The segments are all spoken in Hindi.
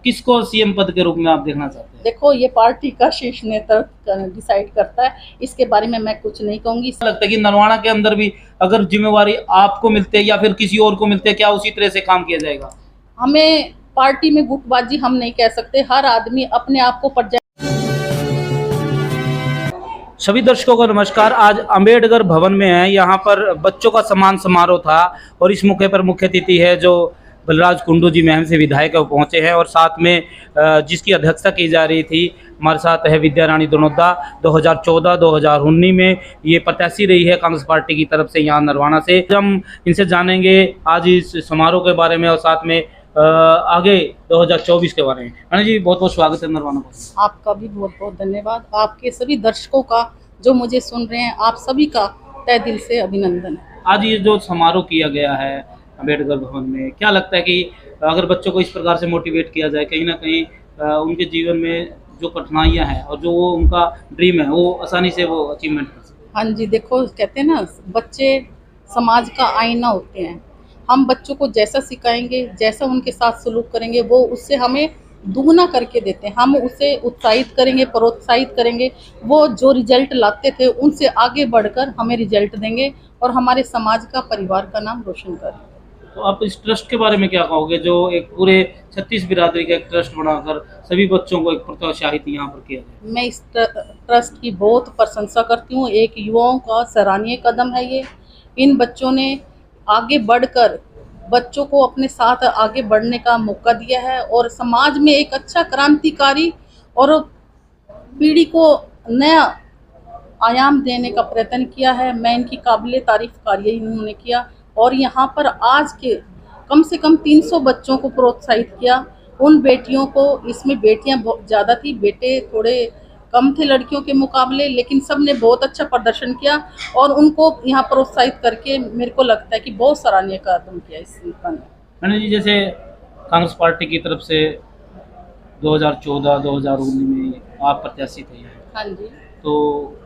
किसको सीएम पद के रूप में आप देखना चाहते हैं? देखो, ये पार्टी का शीर्ष नेतृत्व डिसाइड करता है, इसके बारे में मैं कुछ नहीं कहूंगी। लगता है कि नरवाना के अंदर भी अगर जिम्मेवारी आपको मिलते या फिर किसी और को मिलते, क्या उसी तरह से काम किया जाएगा? हमें पार्टी में गुटबाजी हम नहीं कह सकते, हर आदमी अपने आप को प्रोजेक्ट। सभी दर्शकों को नमस्कार। आज अंबेडकर भवन में है, यहाँ पर बच्चों का सम्मान समारोह था और इस मौके पर मुख्य अतिथि है जो बलराज कुंडू जी महम से विधायक पहुँचे हैं और साथ में जिसकी अध्यक्षता की जा रही थी हमारे साथ है विद्या रानी दनोदा। 2014-2019 में ये प्रत्याशी रही है कांग्रेस पार्टी की तरफ से यहाँ नरवाना से। हम इनसे जानेंगे आज इस समारोह के बारे में और साथ में आगे 2024 के बारे में। रानी जी, बहुत बहुत स्वागत है नरवाना को। आपका भी बहुत बहुत धन्यवाद। आपके सभी दर्शकों का जो मुझे सुन रहे हैं, आप सभी का तहे दिल से अभिनंदन है। आज ये जो समारोह किया गया है अंबेडकर भवन में, क्या लगता है कि अगर बच्चों को इस प्रकार से मोटिवेट किया जाए, कहीं ना कहीं उनके जीवन में जो कठिनाइयां हैं और जो वो उनका ड्रीम है वो आसानी से वो अचीवमेंट कर सके? हाँ जी, देखो, कहते हैं ना, बच्चे समाज का आईना होते हैं। हम बच्चों को जैसा सिखाएंगे, जैसा उनके साथ सलूक करेंगे, वो उससे हमें दुगना करके देते हैं। हम उसे उत्साहित करेंगे, प्रोत्साहित करेंगे, वो जो रिजल्ट लाते थे उनसे आगे बढ़कर हमें रिजल्ट देंगे और हमारे समाज का, परिवार का नाम रोशन करेंगे। तो आप इस ट्रस्ट के बारे में क्या कहोगे, जो एक पूरे 36 बिरादरी का एक ट्रस्ट बनाकर सभी बच्चों को एक प्रोत्साहित यहाँ पर किया जाए? मैं इस ट्रस्ट की बहुत प्रशंसा करती हूँ। एक युवाओं का सराहनीय कदम है ये। इन बच्चों ने आगे बढ़कर बच्चों को अपने साथ आगे बढ़ने का मौका दिया है और समाज में एक अच्छा क्रांतिकारी और पीढ़ी को नया आयाम देने का प्रयत्न किया है। मैं इनकी काबिले तारीफ कार्य इन्होंने किया और यहाँ पर आज के कम से कम 300 बच्चों को प्रोत्साहित किया। उन बेटियों को, इसमें बेटियाँ बहुत ज़्यादा थी, बेटे थोड़े कम थे लड़कियों के मुकाबले, लेकिन सब ने बहुत अच्छा प्रदर्शन किया और उनको यहाँ प्रोत्साहित करके मेरे को लगता है कि बहुत सराहनीय कदम किया इस संस्थान ने। मैंने जी, जैसे कांग्रेस पार्टी की तरफ से 2014-2019 में आप प्रत्याशी थे यहाँ, हाँ जी। तो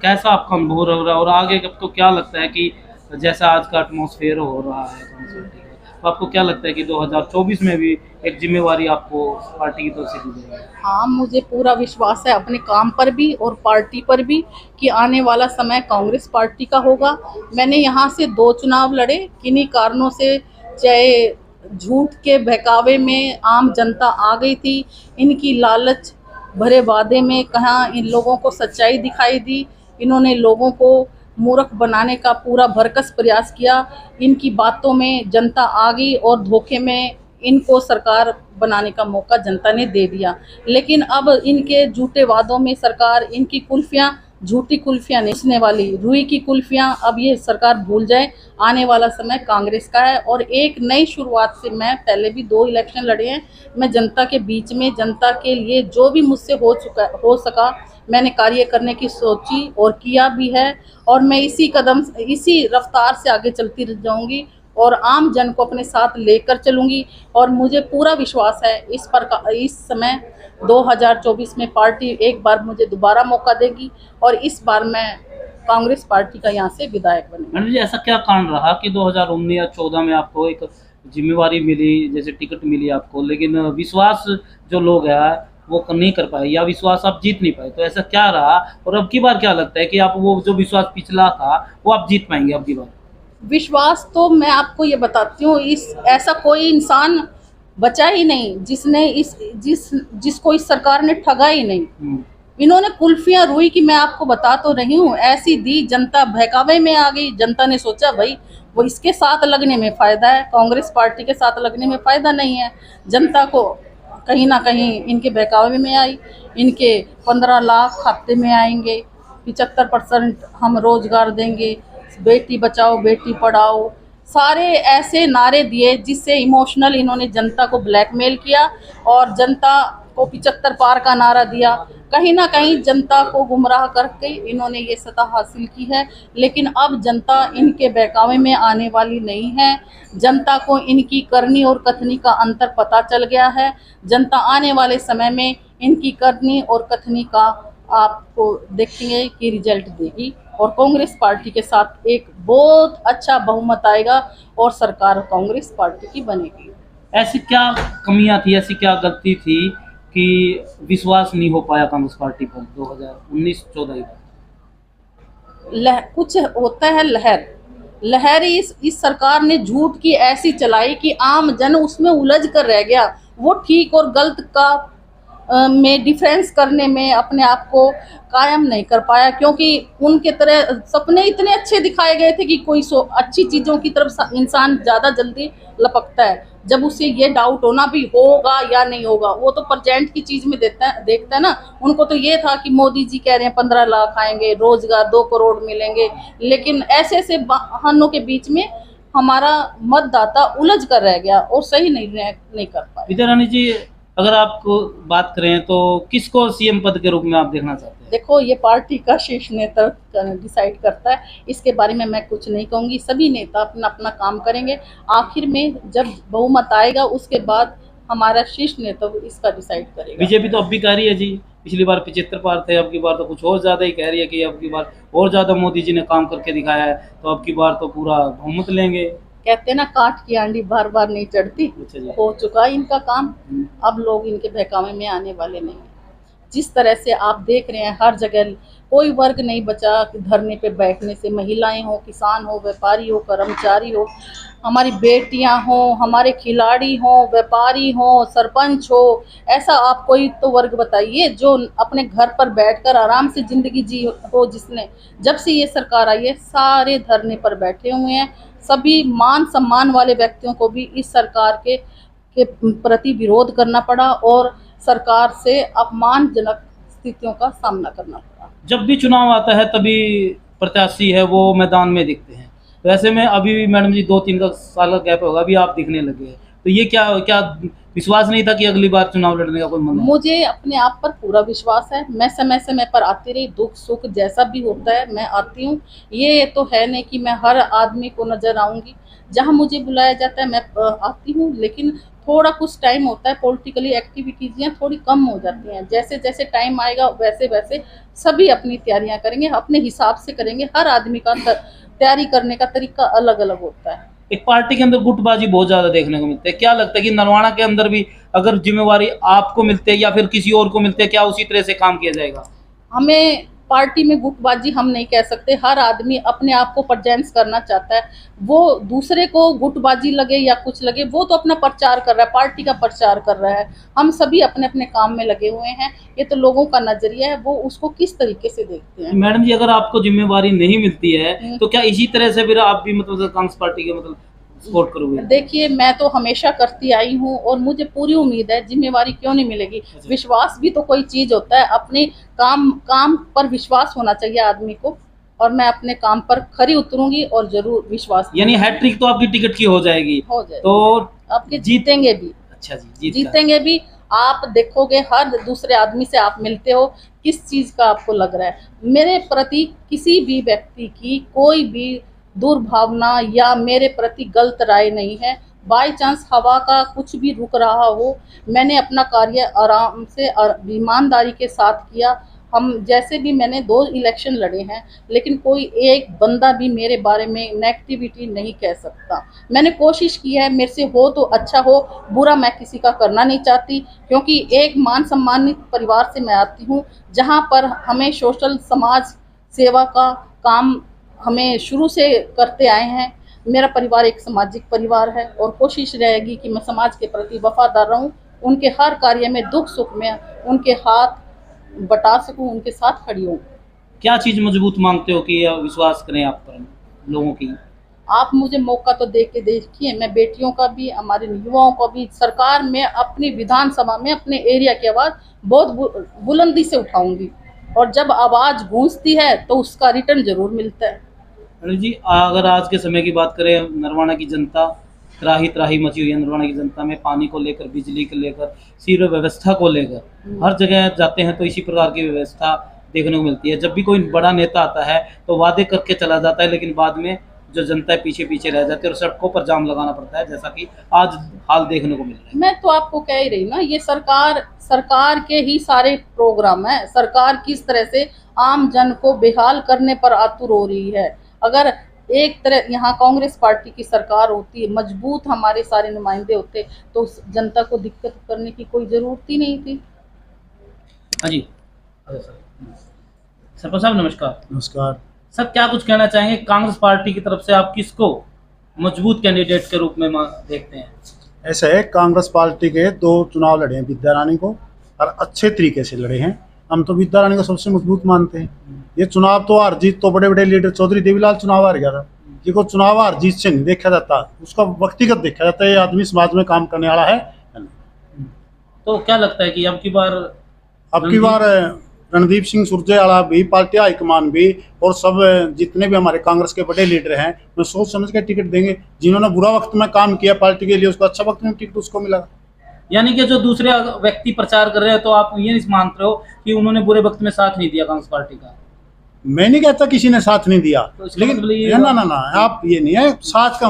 कैसा आपका अनुभव रह रहा है और आगे आपको क्या लगता है कि जैसा आज का एटमॉस्फेयर हो रहा है कांग्रेस पार्टी का, तो आपको क्या लगता है कि 2024 में भी एक जिम्मेवारी आपको पार्टी की तरफ से दी जाएगी? हाँ, मुझे पूरा विश्वास है अपने काम पर भी और पार्टी पर भी कि आने वाला समय कांग्रेस पार्टी का होगा। मैंने यहाँ से 2 चुनाव लड़े, किन्हीं कारणों से, चाहे झूठ के बहकावे में आम जनता आ गई थी, इनकी लालच भरे वादे में कहाँ इन लोगों को सच्चाई दिखाई दी। इन्होंने लोगों को मूर्ख बनाने का पूरा भरकस प्रयास किया। इनकी बातों में जनता आ गई और धोखे में इनको सरकार बनाने का मौका जनता ने दे दिया। लेकिन अब इनके झूठे वादों में सरकार, इनकी कुल्फियाँ, झूठी कुल्फियाँ बेचने वाली रुई की कुल्फियाँ अब ये सरकार भूल जाए। आने वाला समय कांग्रेस का है और एक नई शुरुआत से, मैं पहले भी 2 इलेक्शन लड़े हैं, मैं जनता के बीच में, जनता के लिए जो भी मुझसे हो सका मैंने कार्य करने की सोची और किया भी है और मैं इसी रफ्तार से आगे चलती रह जाऊंगी और आम जन को अपने साथ लेकर चलूंगी। और मुझे पूरा विश्वास है इस समय 2024 में पार्टी एक बार मुझे दोबारा मौका देगी और इस बार मैं कांग्रेस पार्टी का यहाँ से विधायक बनूंगी। मैडम जी, ऐसा क्या कारण रहा कि 2019 या 14 में आपको एक जिम्मेवारी मिली, जैसे टिकट मिली आपको, लेकिन विश्वास जो लोग हैं वो नहीं कर पाए या विश्वास आप जीत नहीं पाए, तो ऐसा क्या रहा और अब की बार क्या लगता है कि आप वो जो विश्वास पिछला था वो आप जीत पाएंगे अब की बार? विश्वास तो मैं आपको ये बताती हूँ, ऐसा कोई इंसान बचा ही नहीं जिसको इस सरकार ने ठगा ही नहीं। इन्होंने कुल्फियाँ रुई की, मैं आपको बता तो रही हूँ, ऐसी दी, जनता बहकावे में आ गई। जनता ने सोचा भाई वो इसके साथ लगने में फ़ायदा है, कांग्रेस पार्टी के साथ लगने में फ़ायदा नहीं है। जनता को कहीं ना कहीं इनके बहकावे में आई। इनके 15 लाख खाते में आएंगे, 75% हम रोजगार देंगे, बेटी बचाओ बेटी पढ़ाओ, सारे ऐसे नारे दिए जिससे इमोशनल इन्होंने जनता को ब्लैकमेल किया और जनता को 75 पार का नारा दिया। कहीं ना कहीं जनता को गुमराह करके इन्होंने ये सत्ता हासिल की है। लेकिन अब जनता इनके बहकावे में आने वाली नहीं है। जनता को इनकी करनी और कथनी का अंतर पता चल गया है। जनता आने वाले समय में इनकी करनी और कथनी का आपको देखेंगे कि रिजल्ट देगी और कांग्रेस पार्टी के साथ एक बहुत अच्छा बहुमत आएगा और सरकार कांग्रेस पार्टी की बनेगी। ऐसी क्या कमियां थी, ऐसी क्या गलती थी कि विश्वास नहीं हो पाया कांग्रेस पार्टी पर 2019-14 में? कुछ होता है लहर। लहर इस सरकार ने झूठ की ऐसी चलाई कि आम जन उसमें उलझ कर रह गया। वो ठीक और गलत का में डिफरेंस करने में अपने आप को कायम नहीं कर पाया, क्योंकि उनके तरह सपने इतने अच्छे दिखाए गए थे कि कोई अच्छी चीज़ों की तरफ इंसान ज़्यादा जल्दी लपकता है जब उसे ये डाउट होना भी होगा या नहीं होगा। वो तो प्रेजेंट की चीज़ में देखता है ना। उनको तो ये था कि मोदी जी कह रहे हैं 15 लाख आएंगे, रोजगार 2 करोड़ मिलेंगे, लेकिन ऐसे ऐसे बहानों के बीच में हमारा मतदाता उलझ कर रह गया और सही निर्णय नहीं कर पाए। विद्या रानी जी, अगर आपको बात करें तो किसको सीएम पद के रूप में आप देखना चाहते हैं? देखो, ये पार्टी का शीर्ष नेतृत्व डिसाइड करता है, इसके बारे में मैं कुछ नहीं कहूँगी। सभी नेता अपना अपना काम करेंगे, आखिर में जब बहुमत आएगा उसके बाद हमारा शीर्ष नेतृत्व इसका डिसाइड करेगा। बीजेपी तो अब भी कह रही है जी, पिछली बार 75 पार थे, अब की बार तो कुछ और ज़्यादा ही कह रही है कि अब की बार और ज़्यादा मोदी जी ने काम करके दिखाया है, तो अब की बार तो पूरा बहुमत लेंगे। कहते हैं ना, काट की आंडी बार बार नहीं चढ़ती। अच्छा जी। हो चुका है इनका काम, अब लोग इनके बहकावे में आने वाले नहीं हैं। जिस तरह से आप देख रहे हैं हर जगह कोई वर्ग नहीं बचा कि धरने पे बैठने से, महिलाएं हो, किसान हो, व्यापारी हो, कर्मचारी हो, हमारी बेटियां हो, हमारे खिलाड़ी हो, व्यापारी हो, सरपंच हो। ऐसा आप कोई तो वर्ग बताइए जो अपने घर पर बैठकर आराम से जिंदगी जी हो, जिसने जब से ये सरकार आई है सारे धरने पर बैठे हुए हैं। सभी मान सम्मान वाले व्यक्तियों को भी इस सरकार के प्रति विरोध करना पड़ा और सरकार से अपमानजनक स्थितियों का सामना करना पड़ा। जब भी चुनाव आता है तभी प्रत्याशी है वो मैदान में दिखते हैं। वैसे में अभी भी मैडम जी 2-3 का साल का गैप होगा, अभी आप दिखने लगे हैं, तो ये क्या क्या विश्वास नहीं था कि अगली बार चुनाव लड़ने का कोई मन है? मुझे अपने आप पर पूरा विश्वास है। मैं समय समय पर आती रही, दुख सुख जैसा भी होता है मैं आती हूँ। ये तो है नहीं कि मैं हर आदमी को नजर आऊंगी। जहाँ मुझे बुलाया जाता है मैं आती हूँ, लेकिन थोड़ा कुछ टाइम होता है, पॉलिटिकली एक्टिविटीज थोड़ी कम हो जाती हैं। जैसे जैसे टाइम आएगा वैसे वैसे सभी अपनी तैयारियां करेंगे, अपने हिसाब से करेंगे। हर आदमी का तैयारी करने का तरीका अलग अलग होता है। एक पार्टी के अंदर गुटबाजी बहुत ज्यादा देखने को मिलती है, क्या लगता है कि नरवाना के अंदर भी अगर जिम्मेवारी आपको मिलती है या फिर किसी और को मिलती है, क्या उसी तरह से काम किया जाएगा? हमें पार्टी में गुटबाजी हम नहीं कह सकते। हर आदमी अपने आप को प्रेजेंट करना चाहता है। वो दूसरे को गुटबाजी लगे या कुछ लगे, वो तो अपना प्रचार कर रहा है, पार्टी का प्रचार कर रहा है। हम सभी अपने अपने काम में लगे हुए हैं। ये तो लोगों का नजरिया है, वो उसको किस तरीके से देखते हैं। मैडम जी, अगर आपको जिम्मेवारी नहीं मिलती है तो क्या इसी तरह से फिर आप भी मतलब कांग्रेस पार्टी के मतलब सपोर्ट करोगे? देखिए, मैं तो हमेशा करती आई हूँ और मुझे पूरी उम्मीद है, जिम्मेवारी क्यों नहीं मिलेगी। विश्वास भी तो कोई चीज होता है। अपने काम पर विश्वास होना चाहिए आदमी को, और मैं अपने काम पर खरी उतरूंगी और जरूर विश्वास। यानी हैट्रिक तो आपकी टिकट की हो जाएगी? हो जाएगी तो आपके जीतेंगे भी। अच्छा जी, जीतेंगे भी। आप देखोगे हर दूसरे आदमी से आप मिलते हो, किस चीज का आपको लग रहा है। मेरे प्रति किसी भी व्यक्ति की कोई भी दुर्भावना या मेरे प्रति गलत राय नहीं है। बाई चांस हवा का कुछ भी रुक रहा हो, मैंने अपना कार्य आराम से और ईमानदारी के साथ किया। हम जैसे भी मैंने 2 इलेक्शन लड़े हैं, लेकिन कोई एक बंदा भी मेरे बारे में नेगेटिविटी नहीं कह सकता। मैंने कोशिश की है, मेरे से हो तो अच्छा हो, बुरा मैं किसी का करना नहीं चाहती, क्योंकि एक मान सम्मानित परिवार से मैं आती हूँ, जहाँ पर हमें सोशल समाज सेवा का काम हमें शुरू से करते आए हैं। मेरा परिवार एक सामाजिक परिवार है और कोशिश रहेगी कि मैं समाज के प्रति वफादार रहूं, उनके हर कार्य में दुख सुख में उनके हाथ बटा सकूं, उनके साथ खड़ी हूं। क्या चीज मजबूत मांगते हो कि विश्वास करें आप पर लोगों की? आप मुझे मौका तो दे के देखिए, मैं बेटियों का भी, हमारे युवाओं का भी, सरकार में अपनी विधानसभा में अपने एरिया की आवाज़ बहुत बुलंदी से उठाऊंगी, और जब आवाज़ गूंजती है तो उसका रिटर्न जरूर मिलता है। अनिल जी, अगर आज के समय की बात करें, नरवाना की जनता त्राही त्राही मची हुई है। नरवाना की जनता में पानी को लेकर, बिजली को लेकर, सीवर व्यवस्था को लेकर हर जगह जाते हैं तो इसी प्रकार की व्यवस्था देखने को मिलती है। जब भी कोई बड़ा नेता आता है तो वादे करके चला जाता है, लेकिन बाद में जो जनता है पीछे पीछे रह जाती है और सड़कों पर जाम लगाना पड़ता है, जैसा कि आज हाल देखने को मिल रहा है। मैं तो आपको कह ही रही ना, ये सरकार के ही सारे प्रोग्राम है। सरकार किस तरह से आम जन को बेहाल करने पर आतुर हो रही है। अगर एक तरह यहाँ कांग्रेस पार्टी की सरकार होती, मजबूत हमारे सारे नुमाइंदे होते, तो जनता को दिक्कत करने की कोई ज़रूरत ही नहीं थी। हाँ जी। अच्छा सर, सरपंच साहब नमस्कार। नमस्कार। सर क्या कुछ कहना चाहेंगे, कांग्रेस पार्टी की तरफ से आप किसको मजबूत कैंडिडेट के रूप में देखते हैं? ऐसा है, कांग्रेस पार्टी के 2 चुनाव लड़े हैं विद्या रानी को, और अच्छे तरीके से लड़े हैं। हम तो विद्या रानी को सबसे मजबूत मानते हैं। ये चुनाव तो हार जीत तो बड़े बड़े लीडर चौधरी देवीलाल चुनाव हार गया था, ये को चुनाव हार जीत से नहीं देखा जाता, उसका व्यक्तिगत देखा जाता है। ये आदमी समाज में काम करने वाला है। तो क्या लगता है कि अब की बार रणदीप सिंह सुरजेवाला भी, पार्टी हाईकमान भी, और सब जितने भी हमारे कांग्रेस के बड़े लीडर हैं, वो सोच समझ के टिकट देंगे। जिन्होंने बुरा वक्त में काम किया पार्टी के लिए, उसको अच्छा वक्त में टिकट उसको मिला। यानी कि जो दूसरे व्यक्ति प्रचार कर रहे हैं, तो आप ये नहीं मानते हो कि उन्होंने बुरे वक्त में साथ नहीं दिया कांग्रेस पार्टी का? मैं नहीं कहता किसी ने साथ नहीं दिया, तो इसका लेकिन मतलब ये ना आप ये नहीं है साथ का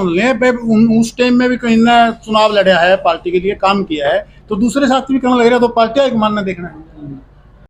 उस टाइम में भी कहीं ने चुनाव लड़ा है, पार्टी के लिए काम किया है, तो दूसरे साथ भी करने लग रहा है, तो पार्टी हाईकमान ने देखना है।